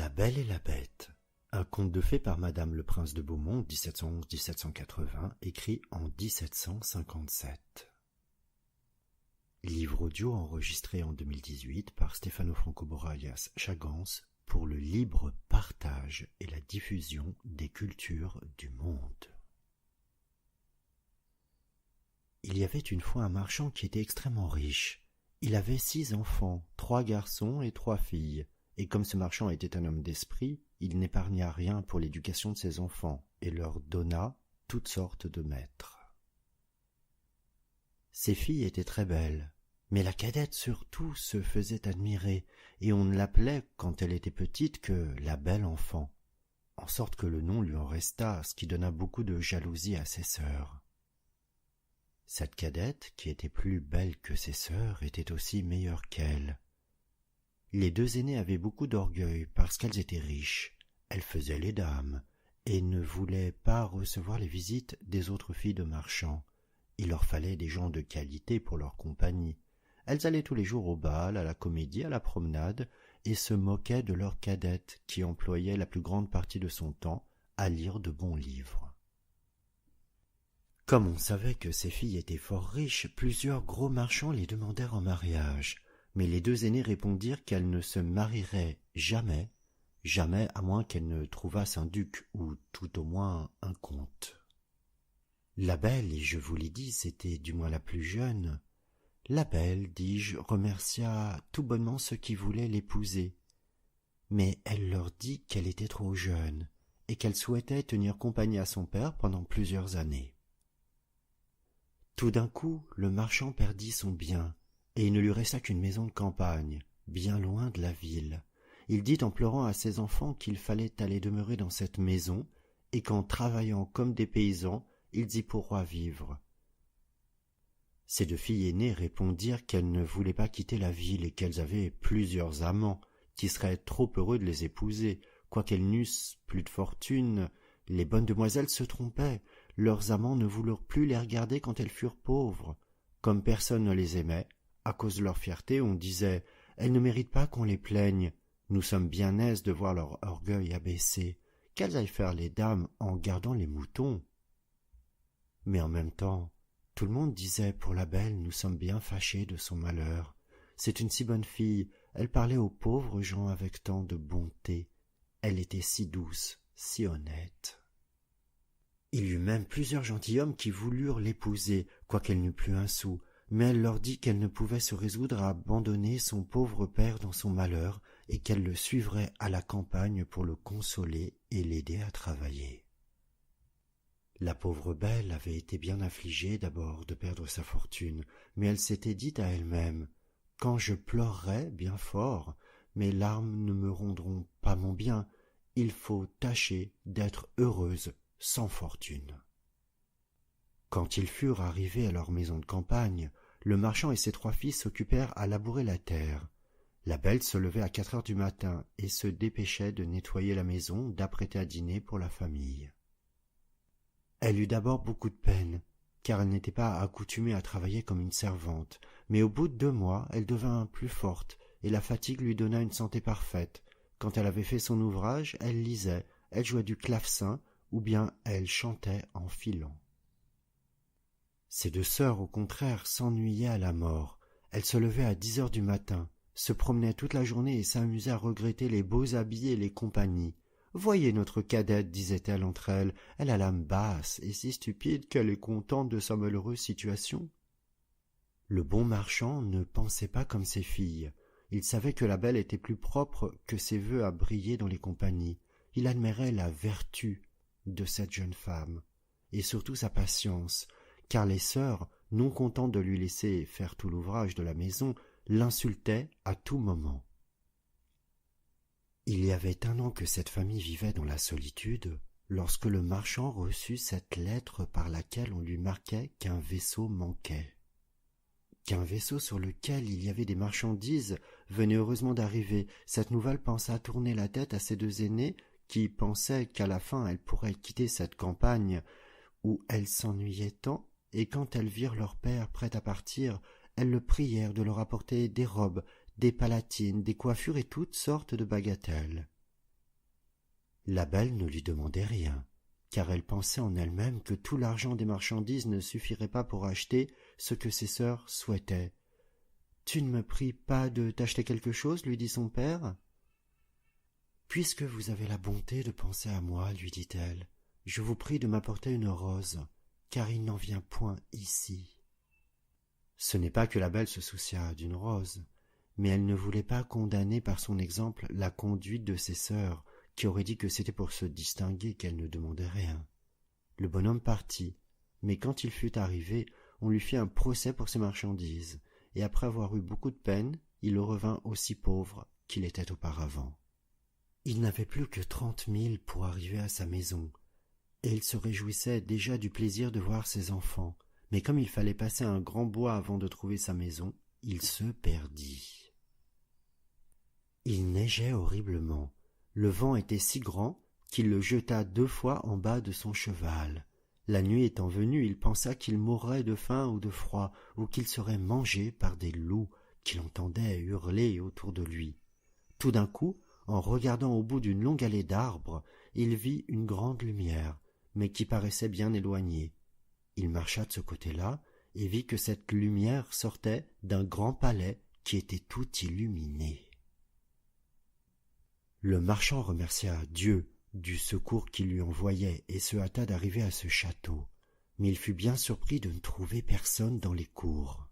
La Belle et la Bête, un conte de fées par Madame le Prince de Beaumont, 1711-1780, écrit en 1757. Livre audio enregistré en 2018 par Stefano Franco Boralias Chagans pour le libre partage et la diffusion des cultures du monde. Il y avait une fois un marchand qui était extrêmement riche. Il avait 6 enfants, 3 garçons et 3 filles. Et comme ce marchand était un homme d'esprit, il n'épargna rien pour l'éducation de ses enfants et leur donna toutes sortes de maîtres. Ses filles étaient très belles, mais la cadette surtout se faisait admirer, et on ne l'appelait, quand elle était petite, que la belle enfant, en sorte que le nom lui en resta, ce qui donna beaucoup de jalousie à ses sœurs. Cette cadette, qui était plus belle que ses sœurs, était aussi meilleure qu'elle. Les 2 aînées avaient beaucoup d'orgueil parce qu'elles étaient riches, elles faisaient les dames, et ne voulaient pas recevoir les visites des autres filles de marchands. Il leur fallait des gens de qualité pour leur compagnie. Elles allaient tous les jours au bal, à la comédie, à la promenade, et se moquaient de leur cadette qui employait la plus grande partie de son temps à lire de bons livres. Comme on savait que ces filles étaient fort riches, plusieurs gros marchands les demandèrent en mariage. Mais les 2 aînées répondirent qu'elles ne se marieraient jamais, jamais à moins qu'elles ne trouvassent un duc, ou tout au moins un comte. La belle, et je vous l'ai dit, c'était du moins la plus jeune. La belle, dis-je, remercia tout bonnement ceux qui voulaient l'épouser. Mais elle leur dit qu'elle était trop jeune, et qu'elle souhaitait tenir compagnie à son père pendant plusieurs années. Tout d'un coup, le marchand perdit son bien, et il ne lui resta qu'une maison de campagne, bien loin de la ville. Il dit en pleurant à ses enfants qu'il fallait aller demeurer dans cette maison, et qu'en travaillant comme des paysans, ils y pourraient vivre. Ses 2 filles aînées répondirent qu'elles ne voulaient pas quitter la ville et qu'elles avaient plusieurs amants, qui seraient trop heureux de les épouser. Quoiqu'elles n'eussent plus de fortune, les bonnes demoiselles se trompaient. Leurs amants ne voulurent plus les regarder quand elles furent pauvres. Comme personne ne les aimait, à cause de leur fierté, on disait « Elles ne méritent pas qu'on les plaigne. Nous sommes bien aises de voir leur orgueil abaissé. Qu'elles aillent faire les dames en gardant les moutons. » Mais en même temps, tout le monde disait pour la belle « Nous sommes bien fâchés de son malheur. C'est une si bonne fille. Elle parlait aux pauvres gens avec tant de bonté. Elle était si douce, si honnête. » Il y eut même plusieurs gentilshommes qui voulurent l'épouser, quoiqu'elle n'eût plus un sou. Mais elle leur dit qu'elle ne pouvait se résoudre à abandonner son pauvre père dans son malheur et qu'elle le suivrait à la campagne pour le consoler et l'aider à travailler. La pauvre belle avait été bien affligée d'abord de perdre sa fortune, mais elle s'était dit à elle-même « Quand je pleurerai bien fort, mes larmes ne me rendront pas mon bien. Il faut tâcher d'être heureuse sans fortune. » Quand ils furent arrivés à leur maison de campagne, le marchand et ses 3 filles s'occupèrent à labourer la terre. La belle se levait à 4 heures du matin et se dépêchait de nettoyer la maison, d'apprêter à dîner pour la famille. Elle eut d'abord beaucoup de peine, car elle n'était pas accoutumée à travailler comme une servante, mais au bout de 2 mois, elle devint plus forte, et la fatigue lui donna une santé parfaite. Quand elle avait fait son ouvrage, elle lisait, elle jouait du clavecin, ou bien elle chantait en filant. Ses 2 sœurs, au contraire, s'ennuyaient à la mort. Elles se levaient à 10 heures du matin, se promenaient toute la journée et s'amusaient à regretter les beaux habits et les compagnies. « Voyez notre cadette, disait-elle entre elles, elle a l'âme basse et si stupide qu'elle est contente de sa malheureuse situation. » Le bon marchand ne pensait pas comme ses filles. Il savait que la belle était plus propre que ses vœux à briller dans les compagnies. Il admirait la vertu de cette jeune femme, et surtout sa patience, car les sœurs, non contentes de lui laisser faire tout l'ouvrage de la maison, l'insultaient à tout moment. Il y avait 1 an que cette famille vivait dans la solitude, lorsque le marchand reçut cette lettre par laquelle on lui marquait qu'un vaisseau manquait. Qu'un vaisseau sur lequel il y avait des marchandises venait heureusement d'arriver. Cette nouvelle pensa tourner la tête à ses 2 aînées, qui pensaient qu'à la fin elles pourraient quitter cette campagne où elles s'ennuyaient tant, et quand elles virent leur père prêt à partir, elles le prièrent de leur apporter des robes, des palatines, des coiffures et toutes sortes de bagatelles. La belle ne lui demandait rien, car elle pensait en elle-même que tout l'argent des marchandises ne suffirait pas pour acheter ce que ses sœurs souhaitaient. « Tu ne me pries pas de t'acheter quelque chose ?» lui dit son père. « Puisque vous avez la bonté de penser à moi, lui dit-elle, je vous prie de m'apporter une rose, car il n'en vient point ici. » Ce n'est pas que la belle se souciât d'une rose, mais elle ne voulait pas condamner par son exemple la conduite de ses sœurs, qui auraient dit que c'était pour se distinguer qu'elle ne demandait rien. Le bonhomme partit, mais quand il fut arrivé, on lui fit un procès pour ses marchandises, et après avoir eu beaucoup de peine, il revint aussi pauvre qu'il était auparavant. Il n'avait plus que 30 000 pour arriver à sa maison, et il se réjouissait déjà du plaisir de voir ses enfants, mais comme il fallait passer un grand bois avant de trouver sa maison, il se perdit. Il neigeait horriblement. Le vent était si grand qu'il le jeta 2 fois en bas de son cheval. La nuit étant venue, il pensa qu'il mourrait de faim ou de froid, ou qu'il serait mangé par des loups qu'il entendait hurler autour de lui. Tout d'un coup, en regardant au bout d'une longue allée d'arbres, il vit une grande lumière, mais qui paraissait bien éloignée. Il marcha de ce côté-là et vit que cette lumière sortait d'un grand palais qui était tout illuminé. Le marchand remercia Dieu du secours qu'il lui envoyait et se hâta d'arriver à ce château, mais il fut bien surpris de ne trouver personne dans les cours.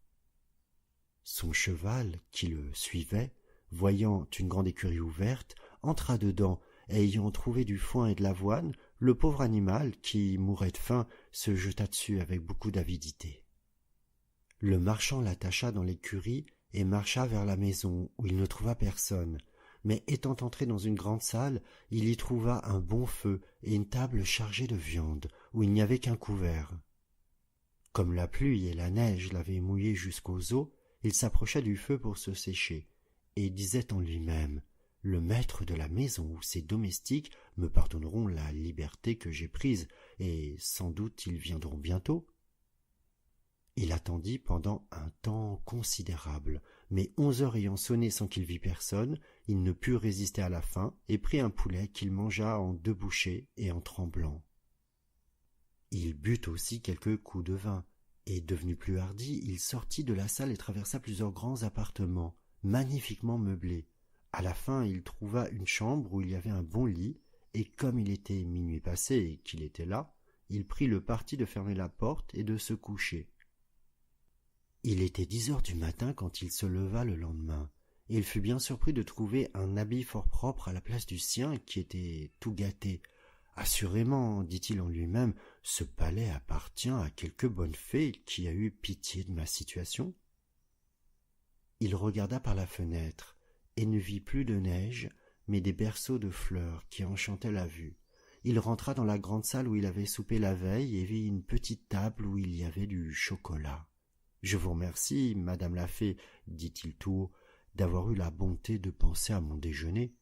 Son cheval, qui le suivait, voyant une grande écurie ouverte, entra dedans, et ayant trouvé du foin et de l'avoine, le pauvre animal, qui mourait de faim, se jeta dessus avec beaucoup d'avidité. Le marchand l'attacha dans l'écurie et marcha vers la maison, où il ne trouva personne, mais étant entré dans une grande salle, il y trouva un bon feu et une table chargée de viande, où il n'y avait qu'un couvert. Comme la pluie et la neige l'avaient mouillé jusqu'aux os, il s'approcha du feu pour se sécher, et disait en lui-même « Le maître de la maison ou ses domestiques me pardonneront la liberté que j'ai prise, et sans doute ils viendront bientôt. » Il attendit pendant un temps considérable, mais 11 heures ayant sonné sans qu'il vît personne, il ne put résister à la faim et prit un poulet qu'il mangea en 2 bouchées et en tremblant. Il but aussi quelques coups de vin, et devenu plus hardi, il sortit de la salle et traversa plusieurs grands appartements, magnifiquement meublés. À la fin, il trouva une chambre où il y avait un bon lit, et comme il était minuit passé et qu'il était là, il prit le parti de fermer la porte et de se coucher. Il était 10 heures du matin quand il se leva le lendemain, et il fut bien surpris de trouver un habit fort propre à la place du sien qui était tout gâté. « Assurément, dit-il en lui-même, ce palais appartient à quelque bonne fée qui a eu pitié de ma situation. » Il regarda par la fenêtre, et ne vit plus de neige, mais des berceaux de fleurs qui enchantaient la vue. Il rentra dans la grande salle où il avait soupé la veille et vit une petite table où il y avait du chocolat. « Je vous remercie, madame la fée, dit-il tout haut, d'avoir eu la bonté de penser à mon déjeuner. »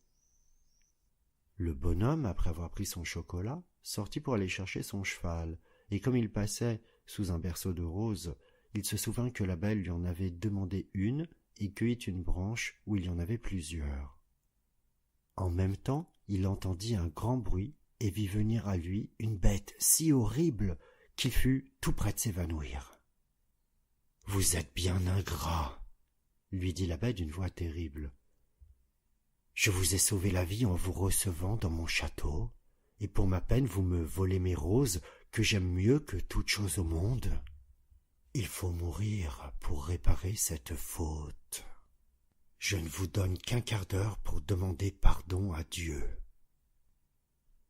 Le bonhomme, après avoir pris son chocolat, sortit pour aller chercher son cheval, et comme il passait sous un berceau de roses, il se souvint que la belle lui en avait demandé une et cueillit une branche où il y en avait plusieurs. En même temps, il entendit un grand bruit et vit venir à lui une bête si horrible qu'il fut tout près de s'évanouir. « Vous êtes bien ingrat, » lui dit la bête d'une voix terrible. « Je vous ai sauvé la vie en vous recevant dans mon château, et pour ma peine vous me volez mes roses que j'aime mieux que toute chose au monde. Il faut mourir pour réparer cette faute. Je ne vous donne qu'un quart d'heure pour demander pardon à Dieu. »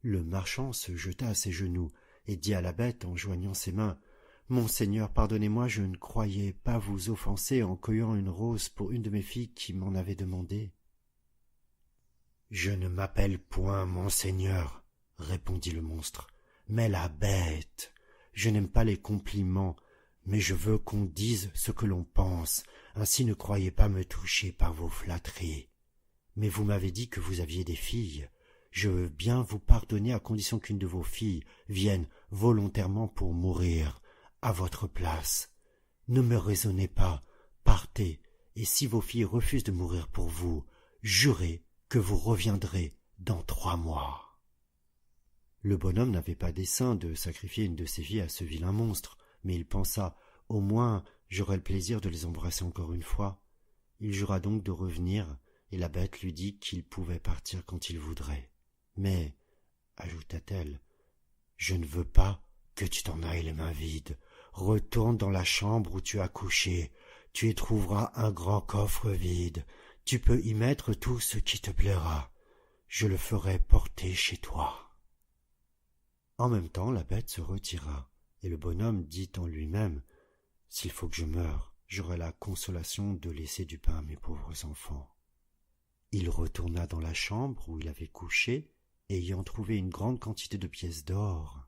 Le marchand se jeta à ses genoux et dit à la bête en joignant ses mains « Monseigneur, pardonnez-moi, je ne croyais pas vous offenser en cueillant une rose pour une de mes filles qui m'en avait demandé. »« Je ne m'appelle point Monseigneur, » répondit le monstre, « mais la bête. Je n'aime pas les compliments, mais je veux qu'on dise ce que l'on pense, ainsi ne croyez pas me toucher par vos flatteries. Mais vous m'avez dit que vous aviez des filles. Je veux bien vous pardonner à condition qu'une de vos filles vienne volontairement pour mourir à votre place. Ne me raisonnez pas, partez, et si vos filles refusent de mourir pour vous, jurez que vous reviendrez dans 3 mois. » Le bonhomme n'avait pas dessein de sacrifier une de ses filles à ce vilain monstre, mais il pensa « Au moins, j'aurai le plaisir de les embrasser encore une fois. » Il jura donc de revenir, et la bête lui dit qu'il pouvait partir quand il voudrait. « Mais, ajouta-t-elle, je ne veux pas que tu t'en ailles les mains vides. Retourne dans la chambre où tu as couché. Tu y trouveras un grand coffre vide. Tu peux y mettre tout ce qui te plaira. Je le ferai porter chez toi. » En même temps, la bête se retira, et le bonhomme dit en lui-même « S'il faut que je meure, j'aurai la consolation de laisser du pain à mes pauvres enfants. » Il retourna dans la chambre où il avait couché, et ayant trouvé une grande quantité de pièces d'or,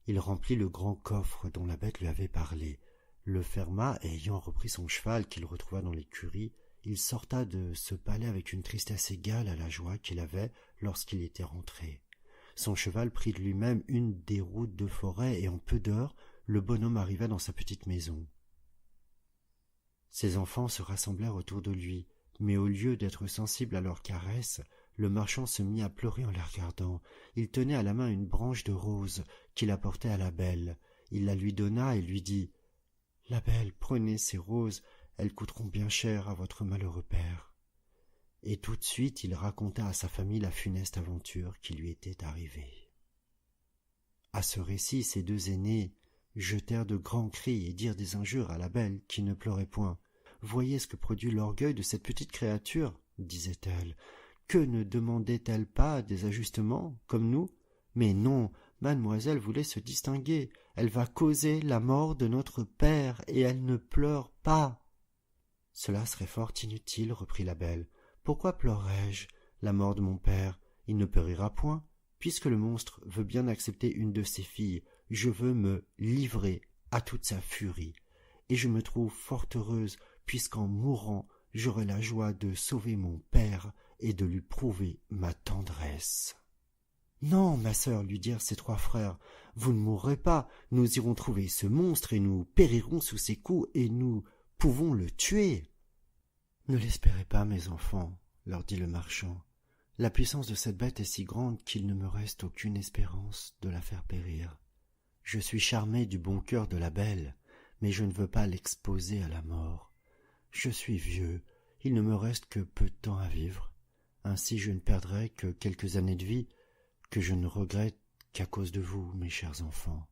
il remplit le grand coffre dont la bête lui avait parlé, le ferma, et ayant repris son cheval qu'il retrouva dans l'écurie, il sorta de ce palais avec une tristesse égale à la joie qu'il avait lorsqu'il était rentré. Son cheval prit de lui-même une des routes de forêt, et en peu d'heures, le bonhomme arriva dans sa petite maison. Ses enfants se rassemblèrent autour de lui, mais au lieu d'être sensible à leurs caresses, le marchand se mit à pleurer en les regardant. Il tenait à la main une branche de rose qu'il apportait à la belle. Il la lui donna et lui dit « La belle, prenez ces roses, elles coûteront bien cher à votre malheureux père. » Et tout de suite il raconta à sa famille la funeste aventure qui lui était arrivée. À ce récit, ses deux aînés jetèrent de grands cris et dirent des injures à la belle qui ne pleurait point. « Voyez ce que produit l'orgueil de cette petite créature, » disait-elle. « Que ne demandait-elle pas des ajustements, comme nous? Mais non, mademoiselle voulait se distinguer. Elle va causer la mort de notre père, et elle ne pleure pas. »« Cela serait fort inutile, » reprit la belle. « Pourquoi pleurerais-je? La mort de mon père, il ne périra point. Puisque le monstre veut bien accepter une de ses filles, je veux me livrer à toute sa furie. Et je me trouve fort heureuse, puisqu'en mourant, j'aurai la joie de sauver mon père et de lui prouver ma tendresse. »« Non, ma sœur, lui dirent ses trois frères, vous ne mourrez pas, nous irons trouver ce monstre et nous périrons sous ses coups et nous pouvons le tuer. »« Ne l'espérez pas, mes enfants, leur dit le marchand. La puissance de cette bête est si grande qu'il ne me reste aucune espérance de la faire périr. Je suis charmé du bon cœur de la belle, mais je ne veux pas l'exposer à la mort. Je suis vieux, il ne me reste que peu de temps à vivre. Ainsi je ne perdrai que quelques années de vie, que je ne regrette qu'à cause de vous, mes chers enfants.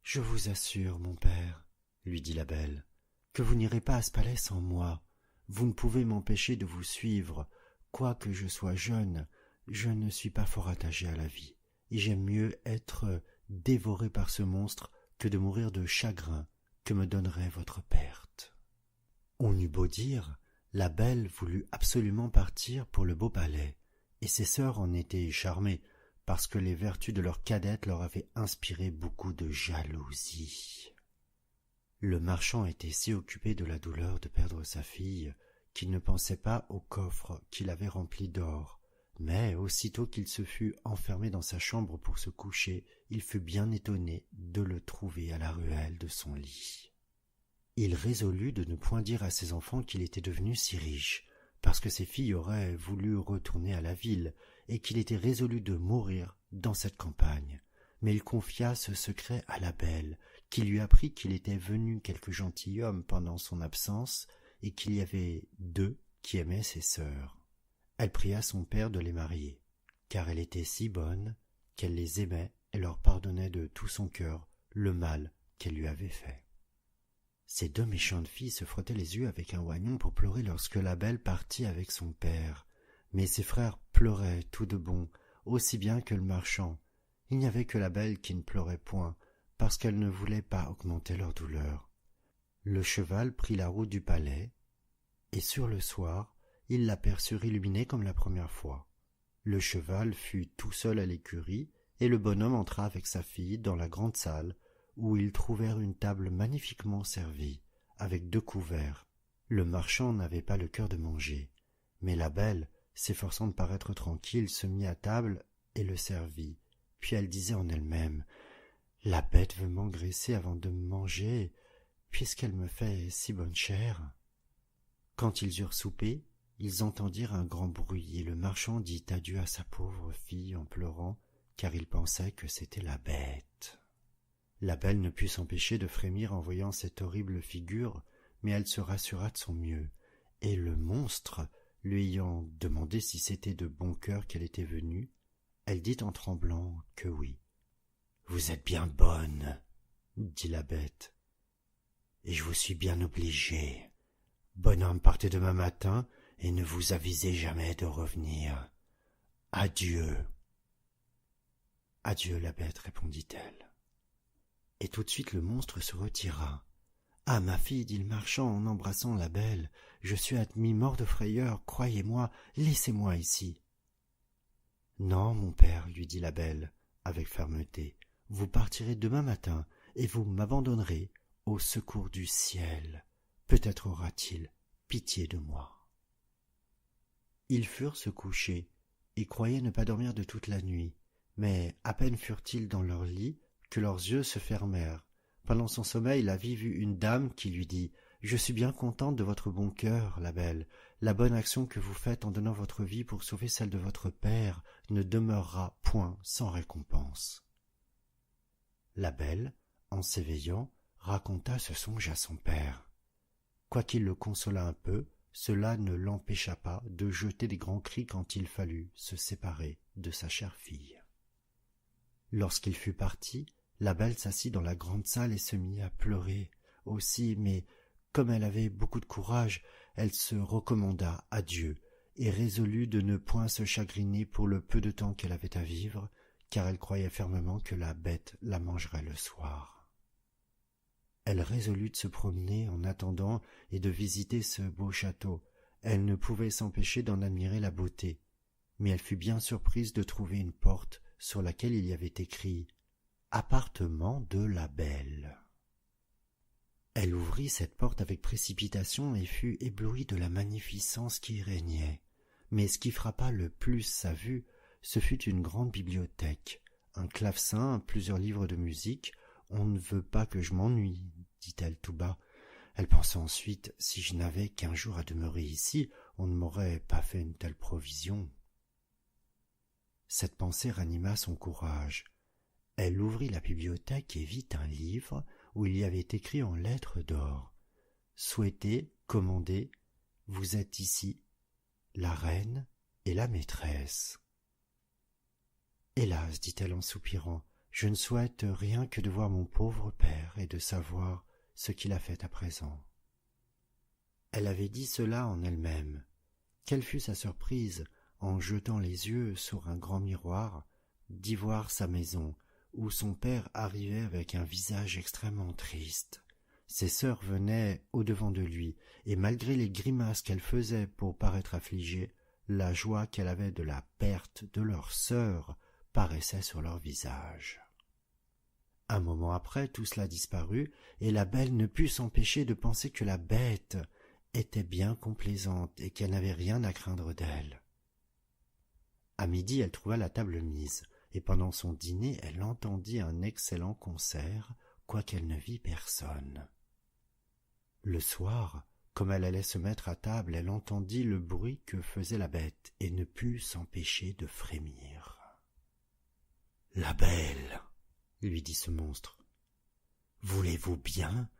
Je vous assure, mon père, lui dit la belle, que vous n'irez pas à ce palais sans moi. Vous ne pouvez m'empêcher de vous suivre. Quoique je sois jeune, je ne suis pas fort attaché à la vie, et j'aime mieux être dévoré par ce monstre que de mourir de chagrin que me donnerait votre perte. » On eut beau dire, la belle voulut absolument partir pour le beau palais, et ses sœurs en étaient charmées, parce que les vertus de leur cadette leur avaient inspiré beaucoup de jalousie. Le marchand était si occupé de la douleur de perdre sa fille qu'il ne pensait pas au coffre qu'il avait rempli d'or, mais aussitôt qu'il se fut enfermé dans sa chambre pour se coucher, il fut bien étonné de le trouver à la ruelle de son lit. Il résolut de ne point dire à ses enfants qu'il était devenu si riche, parce que ses filles auraient voulu retourner à la ville, et qu'il était résolu de mourir dans cette campagne. Mais il confia ce secret à la belle, qui lui apprit qu'il était venu quelque gentilhomme pendant son absence, et qu'il y avait deux qui aimaient ses sœurs. Elle pria son père de les marier, car elle était si bonne qu'elle les aimait et leur pardonnait de tout son cœur le mal qu'elle lui avait fait. Ces deux méchantes filles se frottaient les yeux avec un oignon pour pleurer lorsque la belle partit avec son père, mais ses frères pleuraient tout de bon, aussi bien que le marchand. Il n'y avait que la belle qui ne pleurait point, parce qu'elle ne voulait pas augmenter leur douleur. Le cheval prit la route du palais, et sur le soir, il l'aperçut illuminé comme la première fois. Le cheval fut tout seul à l'écurie, et le bonhomme entra avec sa fille dans la grande salle, où ils trouvèrent une table magnifiquement servie, avec 2 couverts. Le marchand n'avait pas le cœur de manger, mais la belle, s'efforçant de paraître tranquille, se mit à table et le servit. Puis elle disait en elle-même « La bête veut m'engraisser avant de me manger, puisqu'elle me fait si bonne chère. » Quand ils eurent soupé, ils entendirent un grand bruit, et le marchand dit adieu à sa pauvre fille en pleurant, car il pensait que c'était la bête. La belle ne put s'empêcher de frémir en voyant cette horrible figure, mais elle se rassura de son mieux, et le monstre, lui ayant demandé si c'était de bon cœur qu'elle était venue, elle dit en tremblant que oui. « Vous êtes bien bonne, » dit la bête, « et je vous suis bien obligée. Bonhomme, partez demain matin et ne vous avisez jamais de revenir. Adieu. »« Adieu, la bête, répondit-elle. Et tout de suite le monstre se retira. « Ah, ma fille, dit le marchand en embrassant la belle, je suis à demi-mort de frayeur, croyez-moi, laissez-moi ici. »« Non, mon père, lui dit la belle, avec fermeté, vous partirez demain matin, et vous m'abandonnerez au secours du ciel. Peut-être aura-t-il pitié de moi. » Ils furent se coucher, et croyaient ne pas dormir de toute la nuit, mais à peine furent-ils dans leur lit que leurs yeux se fermèrent. Pendant son sommeil, la vie vit une dame qui lui dit « Je suis bien contente de votre bon cœur, la belle. La bonne action que vous faites en donnant votre vie pour sauver celle de votre père ne demeurera point sans récompense. » La belle, en s'éveillant, raconta ce songe à son père. Quoiqu'il le consolât un peu, cela ne l'empêcha pas de jeter des grands cris quand il fallut se séparer de sa chère fille. Lorsqu'il fut parti, la belle s'assit dans la grande salle et se mit à pleurer aussi, mais comme elle avait beaucoup de courage, elle se recommanda à Dieu et résolut de ne point se chagriner pour le peu de temps qu'elle avait à vivre, car elle croyait fermement que la bête la mangerait le soir. Elle résolut de se promener en attendant et de visiter ce beau château. Elle ne pouvait s'empêcher d'en admirer la beauté, mais elle fut bien surprise de trouver une porte sur laquelle il y avait écrit « Appartement de la belle ». Elle ouvrit cette porte avec précipitation et fut éblouie de la magnificence qui y régnait. Mais ce qui frappa le plus sa vue, ce fut une grande bibliothèque, un clavecin, plusieurs livres de musique. « On ne veut pas que je m'ennuie, » dit-elle tout bas. Elle pensa ensuite, si je n'avais qu'1 jour à demeurer ici, on ne m'aurait pas fait une telle provision. Cette pensée ranima son courage. Elle ouvrit la bibliothèque et vit un livre où il y avait écrit en lettres d'or « Souhaitez, commandez, vous êtes ici, la reine et la maîtresse. » « Hélas, dit-elle en soupirant, je ne souhaite rien que de voir mon pauvre père et de savoir ce qu'il a fait à présent. » Elle avait dit cela en elle-même. Quelle fut sa surprise, en jetant les yeux sur un grand miroir, d'y voir sa maison, où son père arrivait avec un visage extrêmement triste. Ses sœurs venaient au-devant de lui, et malgré les grimaces qu'elles faisaient pour paraître affligées, la joie qu'elle avait de la perte de leur sœur paraissait sur leur visage. Un moment après, tout cela disparut, et la belle ne put s'empêcher de penser que la bête était bien complaisante et qu'elle n'avait rien à craindre d'elle. À midi, elle trouva la table mise, et pendant son dîner, elle entendit un excellent concert, quoiqu'elle ne vît personne. Le soir, comme elle allait se mettre à table, elle entendit le bruit que faisait la bête, et ne put s'empêcher de frémir. « La belle, » lui dit ce monstre, « voulez-vous bien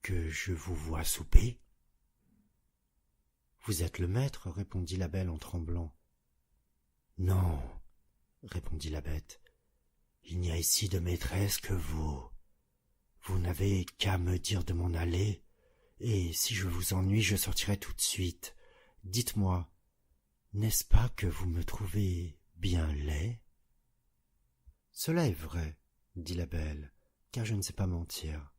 que je vous voie souper ?» « Vous êtes le maître, » répondit la belle en tremblant. « Non, » répondit la bête, « il n'y a ici de maîtresse que vous. Vous n'avez qu'à me dire de m'en aller, et si je vous ennuie, je sortirai tout de suite. Dites-moi, n'est-ce pas que vous me trouvez bien laid ?»« Cela est vrai, » dit la belle, « car je ne sais pas mentir,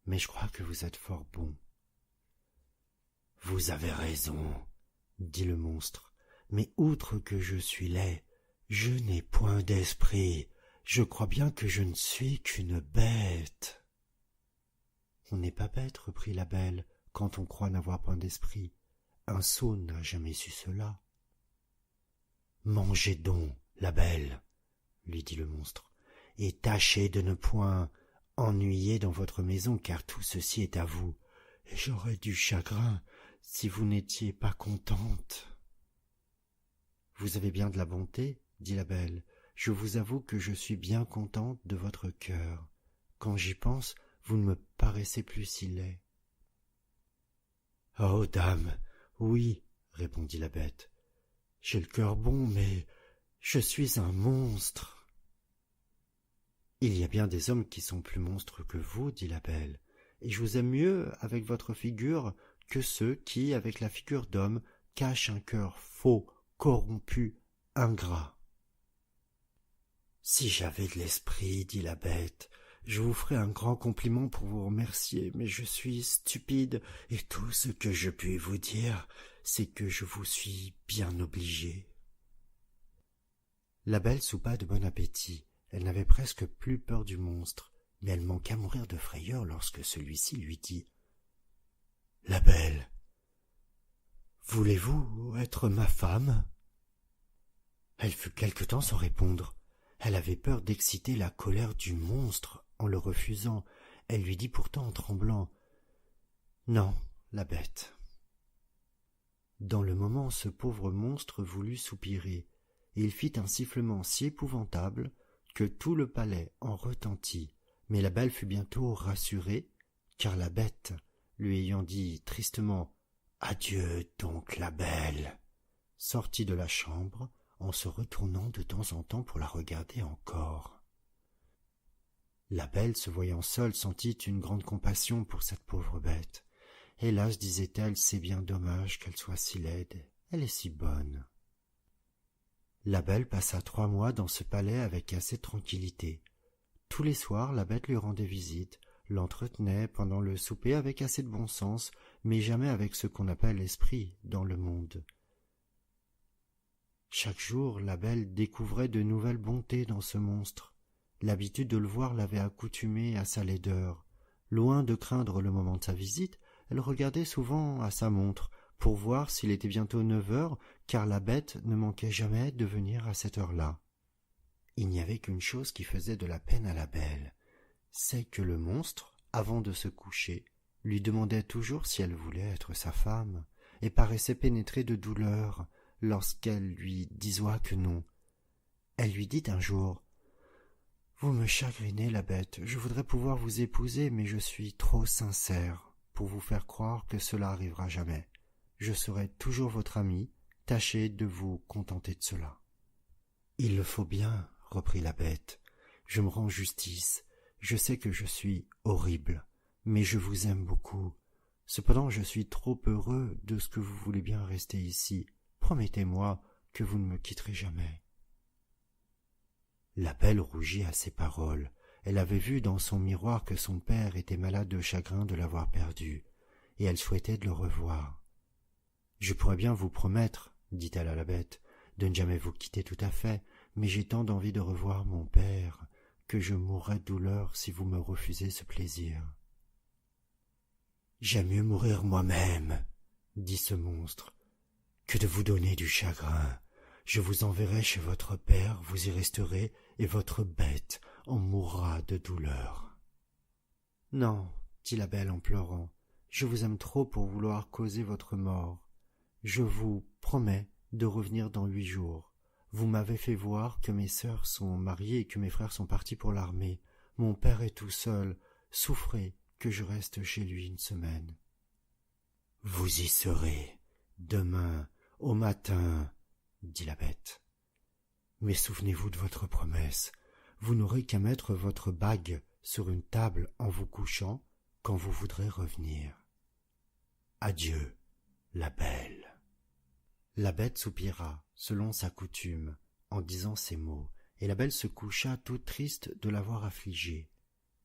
mais je crois que vous êtes fort bon. »« Vous avez raison, » dit le monstre, « mais outre que je suis laid, je n'ai point d'esprit. Je crois bien que je ne suis qu'une bête. »« On n'est pas bête, » reprit la belle, « quand on croit n'avoir point d'esprit. Un sot n'a jamais su cela. »« Mangez donc, la belle, » lui dit le monstre, « et tâchez de ne point ennuyer dans votre maison, car tout ceci est à vous, et j'aurais du chagrin si vous n'étiez pas contente. »« Vous avez bien de la bonté, dit la belle, je vous avoue que je suis bien contente de votre cœur. Quand j'y pense, vous ne me paraissez plus si laid. »« Oh, dame, oui, répondit la bête, j'ai le cœur bon, mais je suis un monstre. »« Il y a bien des hommes qui sont plus monstres que vous, dit la belle, et je vous aime mieux avec votre figure que ceux qui, avec la figure d'homme, cachent un cœur faux, corrompu, ingrat. »« Si j'avais de l'esprit, dit la bête, je vous ferais un grand compliment pour vous remercier, mais je suis stupide, et tout ce que je puis vous dire, c'est que je vous suis bien obligée. » La belle soupa de bon appétit. Elle n'avait presque plus peur du monstre, mais elle manqua mourir de frayeur lorsque celui-ci lui dit « La belle, voulez-vous être ma femme ?» Elle fut quelque temps sans répondre. Elle avait peur d'exciter la colère du monstre en le refusant. Elle lui dit pourtant en tremblant « Non, la bête. » Dans le moment, ce pauvre monstre voulut soupirer, et il fit un sifflement si épouvantable que tout le palais en retentit. Mais la belle fut bientôt rassurée, car la bête, lui ayant dit tristement « Adieu donc, la belle !» sortit de la chambre en se retournant de temps en temps pour la regarder encore. La belle, se voyant seule, sentit une grande compassion pour cette pauvre bête. « Hélas, disait-elle, c'est bien dommage qu'elle soit si laide, elle est si bonne. » La belle passa 3 mois dans ce palais avec assez de tranquillité. Tous les soirs, la bête lui rendait visite, l'entretenait pendant le souper avec assez de bon sens, mais jamais avec ce qu'on appelle l'esprit dans le monde. Chaque jour, la belle découvrait de nouvelles bontés dans ce monstre. L'habitude de le voir l'avait accoutumée à sa laideur. Loin de craindre le moment de sa visite, elle regardait souvent à sa montre pour voir s'il était bientôt 9 heures, car la bête ne manquait jamais de venir à cette heure-là. Il n'y avait qu'une chose qui faisait de la peine à la belle, c'est que le monstre, avant de se coucher, lui demandait toujours si elle voulait être sa femme, et paraissait pénétré de douleur lorsqu'elle lui disait que non. Elle lui dit un jour « Vous me chagrinez, la bête, je voudrais pouvoir vous épouser, mais je suis trop sincère pour vous faire croire que cela arrivera jamais. Je serai toujours votre amie, tâchez de vous contenter de cela. »« Il le faut bien, reprit la bête, je me rends justice, je sais que je suis horrible, mais je vous aime beaucoup. Cependant je suis trop heureux de ce que vous voulez bien rester ici. Promettez-moi que vous ne me quitterez jamais. » La belle rougit à ces paroles. Elle avait vu dans son miroir que son père était malade de chagrin de l'avoir perdu, et elle souhaitait de le revoir. « Je pourrais bien vous promettre, dit-elle à la bête, de ne jamais vous quitter tout à fait, mais j'ai tant d'envie de revoir mon père que je mourrais de douleur si vous me refusez ce plaisir. »« J'aime mieux mourir moi-même, dit ce monstre, que de vous donner du chagrin. Je vous enverrai chez votre père, vous y resterez, et votre bête en mourra de douleur. »« Non, dit la belle en pleurant, je vous aime trop pour vouloir causer votre mort. Je vous promets de revenir dans 8 jours. Vous m'avez fait voir que mes sœurs sont mariées et que mes frères sont partis pour l'armée. Mon père est tout seul. Souffrez que je reste chez lui 1 semaine. »« Vous y serez, demain, au matin, dit la bête. Mais souvenez-vous de votre promesse. Vous n'aurez qu'à mettre votre bague sur une table en vous couchant quand vous voudrez revenir. Adieu, la belle. » La bête soupira, selon sa coutume, en disant ces mots, et la belle se coucha toute triste de l'avoir affligée.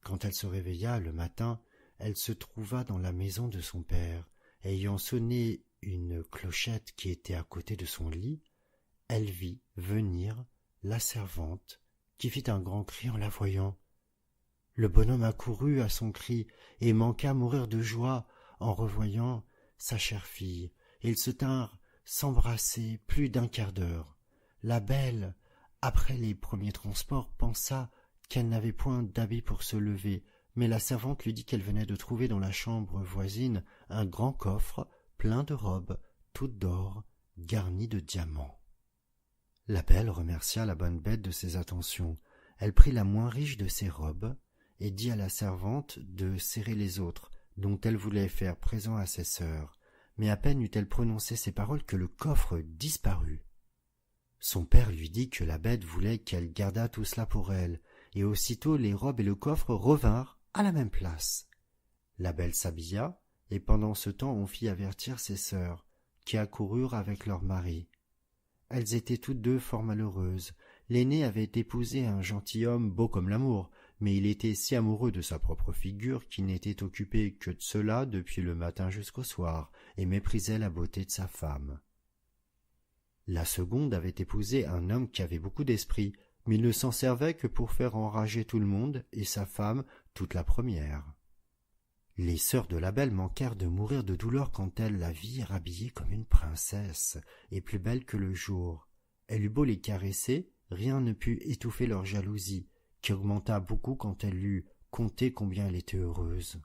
Quand elle se réveilla le matin, elle se trouva dans la maison de son père, et ayant sonné une clochette qui était à côté de son lit, elle vit venir la servante, qui fit un grand cri en la voyant. Le bonhomme accourut à son cri et manqua mourir de joie en revoyant sa chère fille, et ils se tinrent s'embrasser plus d'1 quart d'heure. La belle, après les premiers transports, pensa qu'elle n'avait point d'habit pour se lever, mais la servante lui dit qu'elle venait de trouver dans la chambre voisine un grand coffre plein de robes, toutes d'or, garnies de diamants. La belle remercia la bonne bête de ses attentions. Elle prit la moins riche de ses robes et dit à la servante de serrer les autres, dont elle voulait faire présent à ses sœurs. Mais à peine eut-elle prononcé ces paroles que le coffre disparut. Son père lui dit que la bête voulait qu'elle gardât tout cela pour elle, et aussitôt les robes et le coffre revinrent à la même place. La belle s'habilla, et pendant ce temps on fit avertir ses sœurs, qui accoururent avec leurs maris. Elles étaient toutes deux fort malheureuses. L'aînée avait épousé un gentilhomme beau comme l'amour, mais il était si amoureux de sa propre figure qu'il n'était occupé que de cela depuis le matin jusqu'au soir, et méprisait la beauté de sa femme. La seconde avait épousé un homme qui avait beaucoup d'esprit, mais il ne s'en servait que pour faire enrager tout le monde, et sa femme toute la première. Les sœurs de la belle manquèrent de mourir de douleur quand elles la virent habillée comme une princesse, et plus belle que le jour. Elle eut beau les caresser, rien ne put étouffer leur jalousie, qui augmenta beaucoup quand elle eut compté combien elle était heureuse.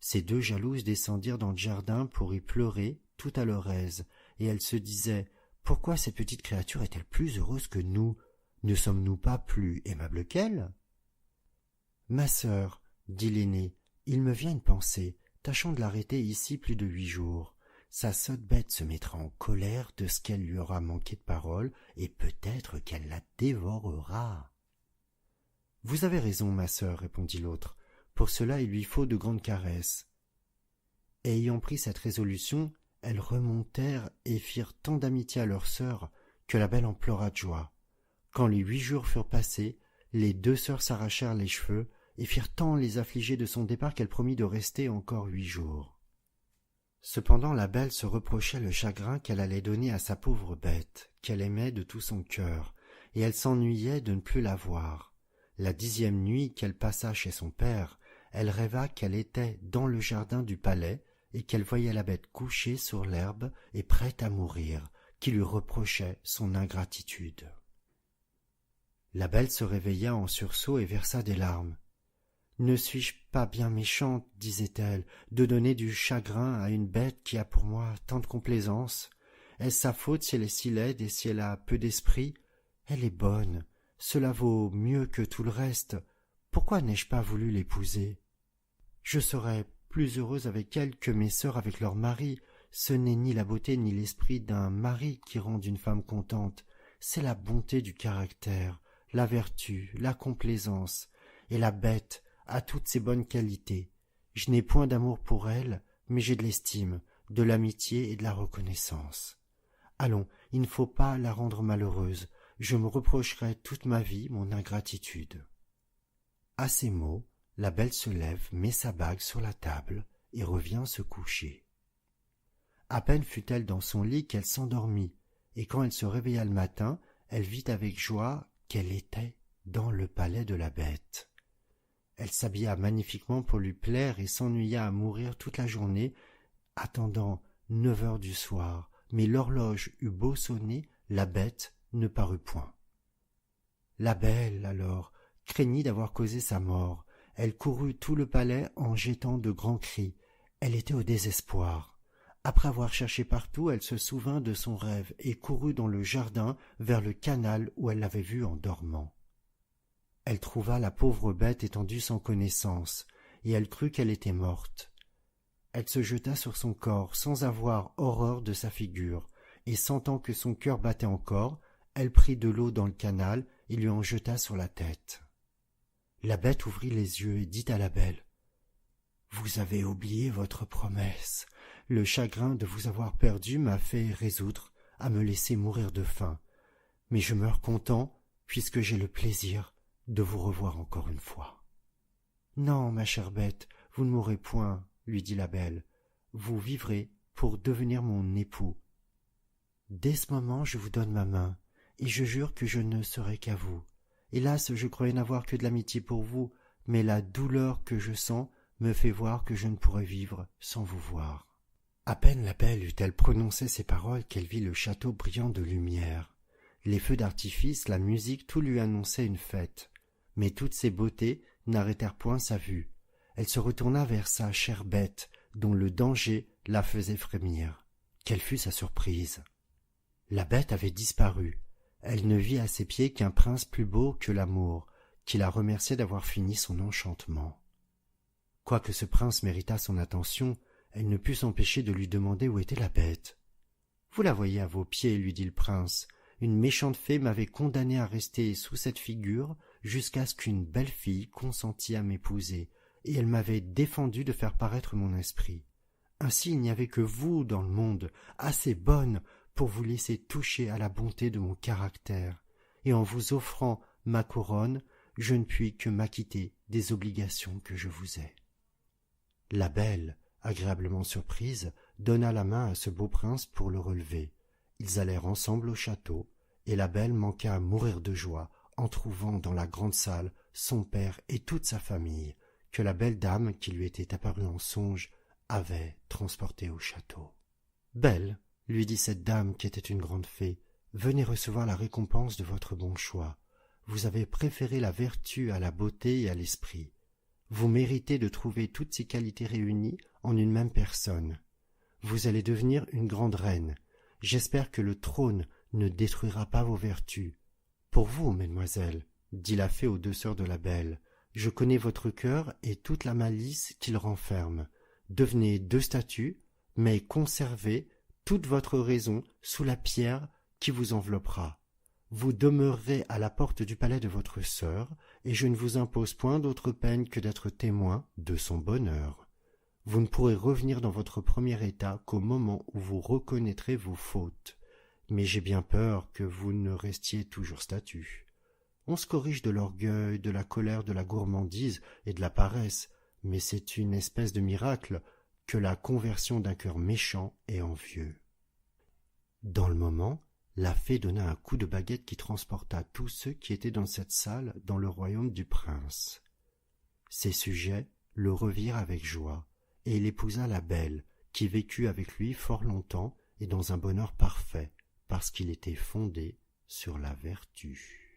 Ces deux jalouses descendirent dans le jardin pour y pleurer tout à leur aise, et elles se disaient « Pourquoi cette petite créature est-elle plus heureuse que nous? Ne sommes-nous pas plus aimables qu'elle ?» « Ma sœur, dit l'aînée, il me vient une pensée, tâchons de l'arrêter ici plus de 8 jours. Sa sotte bête se mettra en colère de ce qu'elle lui aura manqué de parole, et peut-être qu'elle la dévorera. »« Vous avez raison, ma sœur, répondit l'autre, pour cela il lui faut de grandes caresses. » Et ayant pris cette résolution, elles remontèrent et firent tant d'amitié à leur sœur que la belle en pleura de joie. Quand les 8 jours furent passés, les 2 sœurs s'arrachèrent les cheveux et firent tant les affliger de son départ qu'elle promit de rester encore 8 jours. Cependant la belle se reprochait le chagrin qu'elle allait donner à sa pauvre bête, qu'elle aimait de tout son cœur, et elle s'ennuyait de ne plus la voir. La 10e nuit qu'elle passa chez son père, elle rêva qu'elle était dans le jardin du palais et qu'elle voyait la bête couchée sur l'herbe et prête à mourir, qui lui reprochait son ingratitude. La belle se réveilla en sursaut et versa des larmes. « Ne suis-je pas bien méchante, disait-elle, de donner du chagrin à une bête qui a pour moi tant de complaisance? Est-ce sa faute si elle est si laide et si elle a peu d'esprit? Elle est bonne, cela vaut mieux que tout le reste. Pourquoi n'ai-je pas voulu l'épouser? Je serais plus heureuse avec elle que mes sœurs avec leurs maris. Ce n'est ni la beauté ni l'esprit d'un mari qui rendent une femme contente, c'est la bonté du caractère, la vertu, la complaisance, et la bête a toutes ces bonnes qualités. Je n'ai point d'amour pour elle, mais j'ai de l'estime, de l'amitié et de la reconnaissance. Allons, il ne faut pas la rendre malheureuse, je me reprocherai toute ma vie mon ingratitude. » À ces mots, la belle se lève, met sa bague sur la table et revient se coucher. À peine fut-elle dans son lit qu'elle s'endormit, et quand elle se réveilla le matin, elle vit avec joie qu'elle était dans le palais de la bête. Elle s'habilla magnifiquement pour lui plaire et s'ennuya à mourir toute la journée, attendant 9 heures du soir, mais l'horloge eut beau sonner, la bête ne parut point. La belle, alors, craignit d'avoir causé sa mort. Elle courut tout le palais en jetant de grands cris. Elle était au désespoir. Après avoir cherché partout, elle se souvint de son rêve et courut dans le jardin vers le canal où elle l'avait vu en dormant. Elle trouva la pauvre bête étendue sans connaissance, et elle crut qu'elle était morte. Elle se jeta sur son corps sans avoir horreur de sa figure, et sentant que son cœur battait encore, elle prit de l'eau dans le canal et lui en jeta sur la tête. La bête ouvrit les yeux et dit à la belle « Vous avez oublié votre promesse. Le chagrin de vous avoir perdu m'a fait résoudre à me laisser mourir de faim. Mais je meurs content puisque j'ai le plaisir de vous revoir encore une fois. »« Non, ma chère bête, vous ne mourrez point, lui dit la belle. Vous vivrez pour devenir mon époux. Dès ce moment, je vous donne ma main, et je jure que je ne serai qu'à vous. Hélas, je croyais n'avoir que de l'amitié pour vous, mais la douleur que je sens me fait voir que je ne pourrai vivre sans vous voir. » À peine la belle eut-elle prononcé ces paroles qu'elle vit le château brillant de lumière. Les feux d'artifice, la musique, tout lui annonçait une fête. Mais toutes ces beautés n'arrêtèrent point sa vue. Elle se retourna vers sa chère bête, dont le danger la faisait frémir. Quelle fut sa surprise! La bête avait disparu. elle ne vit à ses pieds qu'un prince plus beau que l'amour, qui la remerciait d'avoir fini son enchantement. Quoique ce prince méritât son attention, elle ne put s'empêcher de lui demander où était la bête. « Vous la voyez à vos pieds, lui dit le prince. Une méchante fée m'avait condamné à rester sous cette figure jusqu'à ce qu'une belle fille consentît à m'épouser, et elle m'avait défendu de faire paraître mon esprit. Ainsi il n'y avait que vous dans le monde, assez bonne pour vous laisser toucher à la bonté de mon caractère, et en vous offrant ma couronne, je ne puis que m'acquitter des obligations que je vous ai. » La belle, agréablement surprise, donna la main à ce beau prince pour le relever. Ils allèrent ensemble au château, et la belle manqua à mourir de joie en trouvant dans la grande salle son père et toute sa famille, que la belle dame qui lui était apparue en songe avait transportée au château. « Belle, lui dit cette dame qui était une grande fée, venez recevoir la récompense de votre bon choix. Vous avez préféré la vertu à la beauté et à l'esprit. Vous méritez de trouver toutes ces qualités réunies en une même personne. Vous allez devenir une grande reine. J'espère que le trône ne détruira pas vos vertus. Pour vous, mesdemoiselles, dit la fée aux deux sœurs de la belle, je connais votre cœur et toute la malice qu'il renferme. Devenez deux statues, mais conservez toute votre raison sous la pierre qui vous enveloppera. Vous demeurerez à la porte du palais de votre sœur, et je ne vous impose point d'autre peine que d'être témoin de son bonheur. Vous ne pourrez revenir dans votre premier état qu'au moment où vous reconnaîtrez vos fautes, mais j'ai bien peur que vous ne restiez toujours statue. On se corrige de l'orgueil, de la colère, de la gourmandise et de la paresse, mais c'est une espèce de miracle que la conversion d'un cœur méchant et envieux. » Dans le moment, la fée donna un coup de baguette qui transporta tous ceux qui étaient dans cette salle dans le royaume du prince. Ses sujets le revirent avec joie, et il épousa la belle, qui vécut avec lui fort longtemps et dans un bonheur parfait, parce qu'il était fondé sur la vertu.